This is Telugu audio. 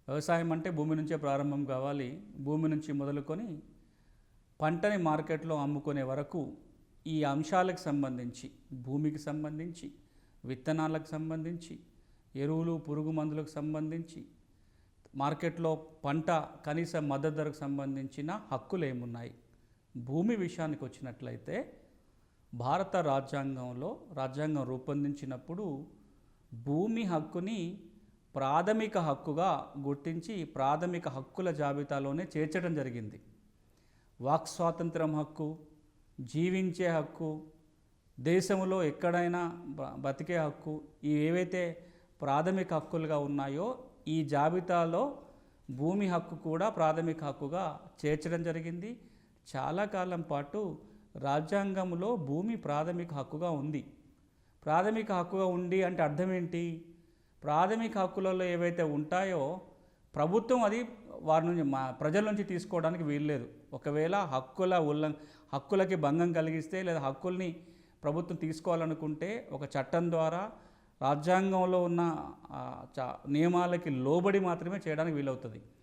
వ్యవసాయం అంటే భూమి నుంచే ప్రారంభం కావాలి. భూమి నుంచి మొదలుకొని పంటని మార్కెట్లో అమ్ముకునే వరకు ఈ అంశాలకు సంబంధించి, భూమికి సంబంధించి, విత్తనాలకు సంబంధించి, ఎరువులు పురుగు మందులకు సంబంధించి, మార్కెట్లో పంట కనీస మద్దతు ధరకు సంబంధించిన హక్కులు ఏమున్నాయి? భూమి విషయానికి వచ్చినట్లయితే భారత రాజ్యాంగం రూపొందించినప్పుడు భూమి హక్కుని ప్రాథమిక హక్కుగా గుర్తించి ప్రాథమిక హక్కుల జాబితాలోనే చేర్చడం జరిగింది. వాక్ స్వాతంత్రం హక్కు, జీవించే హక్కు, దేశంలో ఎక్కడైనా బతికే హక్కు, ఏవైతే ప్రాథమిక హక్కులుగా ఉన్నాయో ఈ జాబితాలో భూమి హక్కు కూడా ప్రాథమిక హక్కుగా చేర్చడం జరిగింది. చాలా కాలం పాటు రాజ్యాంగంలో భూమి ప్రాథమిక హక్కుగా ఉంది. ప్రాథమిక హక్కుగా ఉంది అంటే అర్థం ఏంటి? ప్రాథమిక హక్కులలో ఏవైతే ఉంటాయో ప్రభుత్వం అది వారి నుంచి ప్రజల నుంచి తీసుకోవడానికి వీల్లేదు. ఒకవేళ హక్కులకి భంగం కలిగిస్తే లేదా హక్కుల్ని ప్రభుత్వం తీసుకోవాలనుకుంటే ఒక చట్టం ద్వారా రాజ్యాంగంలో ఉన్న నియమాలకి లోబడి మాత్రమే చేయడానికి వీలవుతుంది.